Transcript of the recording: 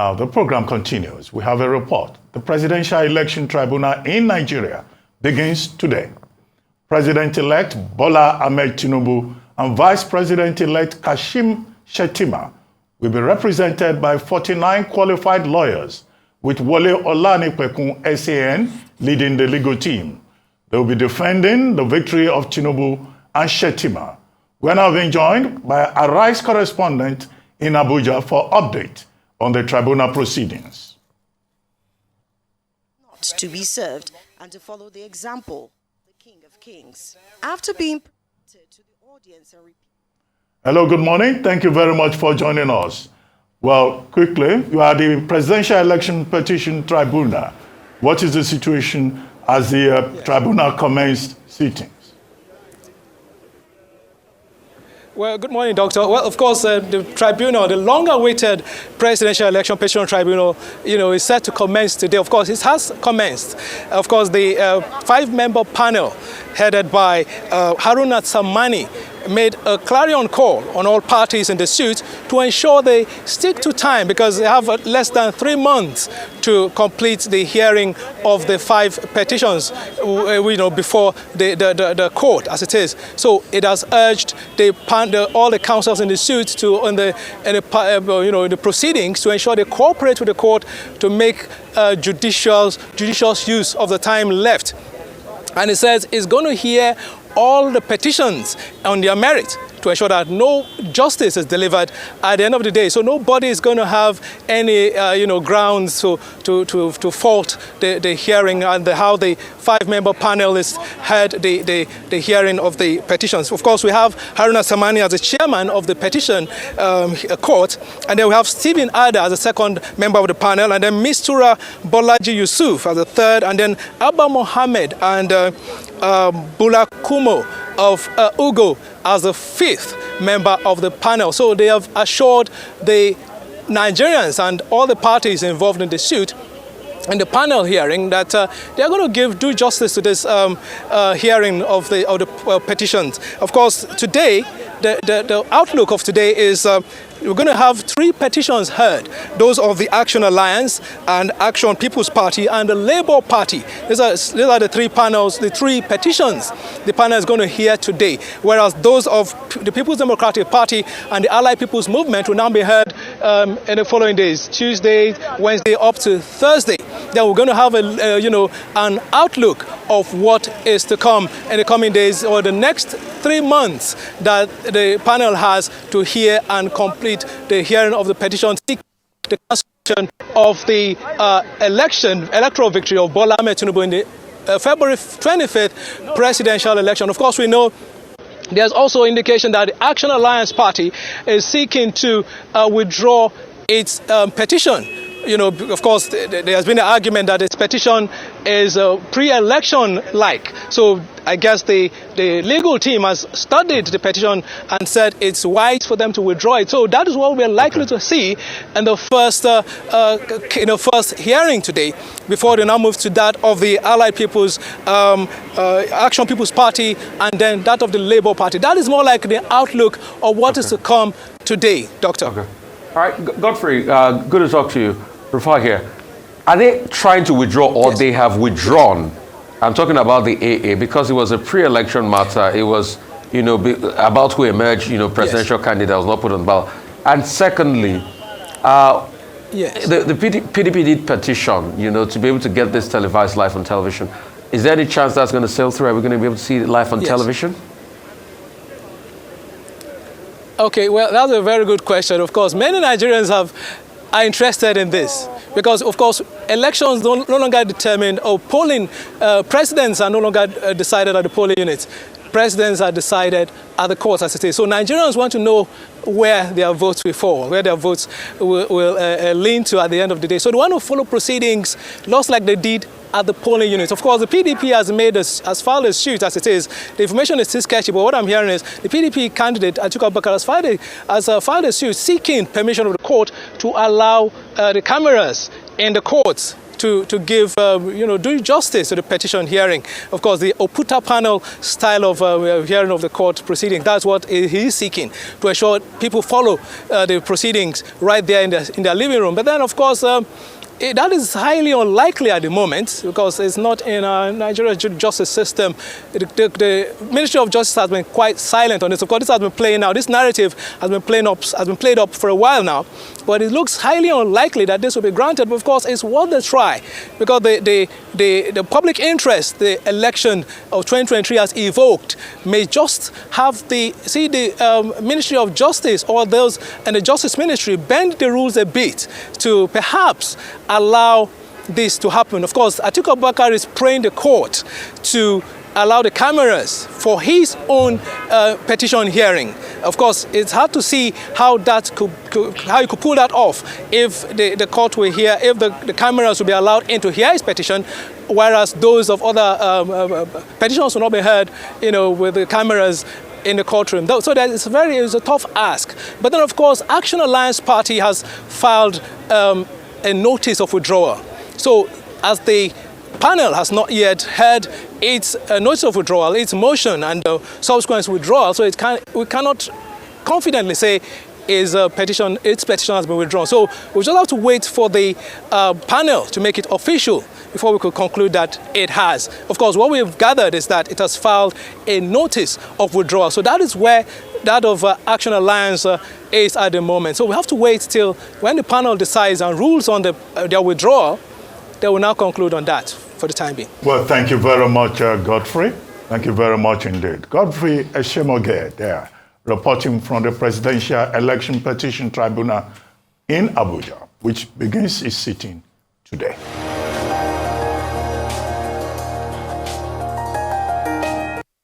Now, the program continues. We have a report. The Presidential Election Tribunal in Nigeria begins today. President-elect Bola Ahmed Tinubu and Vice President-elect Kashim Shettima will be represented by 49 qualified lawyers, with Wole Olanipekun SAN leading the legal team. They will be defending the victory of Tinubu and Shettima. We are now being joined by Arise Correspondent in Abuja for update on the tribunal proceedings. Not to be served and to follow the example, the King of Kings. After being presented to the audience and Hello, good morning. Thank you very much for joining us. Well, quickly, you are the Presidential Election Petition Tribunal. What is the situation as the tribunal commenced sittings? Well, good morning, Doctor. Well, of course, the tribunal, the long-awaited Presidential Election Petition Tribunal, is set to commence today. Of course, it has commenced. Of course, the five-member panel headed by Haruna Tsammani made a clarion call on all parties in the suit to ensure they stick to time, because they have less than 3 months to complete the hearing of the 5 petitions, before the court, as it is. So it has urged all the counsels in the suit to, in the proceedings, to ensure they cooperate with the court to make judicious use of the time left. And it says it's going to hear all the petitions on their merit to ensure that no justice is delivered at the end of the day. So nobody is going to have any, grounds to fault the hearing and how the 5-member panelists had the hearing of the petitions. Of course, we have Haruna Tsammani as the chairman of the petition court, and then we have Stephen Ada as the second member of the panel, and then Mistura Bolaji Yusuf as the third, and then Abba Mohammed and Bula Kumo of Ugo as the 5th member of the panel. So they have assured the Nigerians and all the parties involved in the suit in the panel hearing that they are going to give due justice to this hearing of the petitions. Of course, today, the outlook of today is we're going to have 3 petitions heard, those of the Action Alliance and Action People's Party and the Labour Party. These are the 3 panels, the 3 petitions the panel is going to hear today, whereas those of the People's Democratic Party and the Allied People's Movement will now be heard in the following days, Tuesday, Wednesday, up to Thursday. Then we're going to have an outlook of what is to come in the coming days or the next 3 months that the panel has to hear and complete the hearing of the petition, seek the cancellation of the electoral victory of Bola Ahmed Tinubu in the February 25th presidential election. Of course, we know there's also indication that the Action Alliance Party is seeking to withdraw its petition. Of course, there has been an argument that this petition is pre-election-like. So I guess the legal team has studied the petition and said it's wise for them to withdraw it. So that is what we're likely to see in the first hearing today, before they now move to that of the Allied People's Action People's Party and then that of the Labour Party. That is more like the outlook of what is to come today, Doctor. Okay. All right, Godfrey, good to talk to you. Rufai here. Are they trying to withdraw or they have withdrawn? I'm talking about the AA because it was a pre-election matter. It was, about who emerged, presidential candidate was not put on the ballot. And secondly, the PDP did petition, to be able to get this televised live on television. Is there any chance that's going to sail through? Are we going to be able to see it live on television? Okay, well, that's a very good question. Of course, many Nigerians are interested in this because, of course, elections no longer determined, or polling, presidents are no longer decided at the polling units. Presidents are decided at the courts, as it is. So Nigerians want to know where their votes will fall, where their votes will lean to at the end of the day. So they want to follow proceedings just like they did at the polling units. Of course, the PDP has filed a suit as it is. The information is still sketchy, but what I'm hearing is the PDP candidate, Atiku Abubakar, has filed a suit seeking permission of the court to allow the cameras in the courts to give, do justice to the petition hearing. Of course, the Oputa panel style of hearing of the court proceeding, that's what he is seeking, to ensure people follow the proceedings right there in their living room. But then, of course, that is highly unlikely at the moment because it's not in our Nigerian justice system. The Ministry of Justice has been quite silent on this. Of course, this has been playing out. This narrative has been played up for a while now. But it looks highly unlikely that this will be granted. But of course, it's worth a try because the public interest the election of 2023 has evoked may just have the Ministry of Justice or those and the Justice Ministry bend the rules a bit to perhaps allow this to happen. Of course, Atiku Abubakar is praying the court to allow the cameras for his own petition hearing. Of course, it's hard to see how how you could pull that off if the court will hear, if the cameras will be allowed in to hear his petition, whereas those of other petitions will not be heard, with the cameras in the courtroom. So that it's a tough ask. But then, of course, Action Alliance Party has filed a notice of withdrawal. So as the panel has not yet heard its notice of withdrawal, its motion and subsequent withdrawal, so we cannot confidently say its petition has been withdrawn. So we just have to wait for the panel to make it official before we could conclude that it has. Of course, what we've gathered is that it has filed a notice of withdrawal. So that is where that of Action Alliance is at the moment. So we have to wait till when the panel decides and rules on their withdrawal, they will now conclude on that for the time being. Well, thank you very much, Godfrey. Thank you very much indeed. Godfrey Eshiemoghie there, reporting from the Presidential Election Petition Tribunal in Abuja, which begins its sitting today.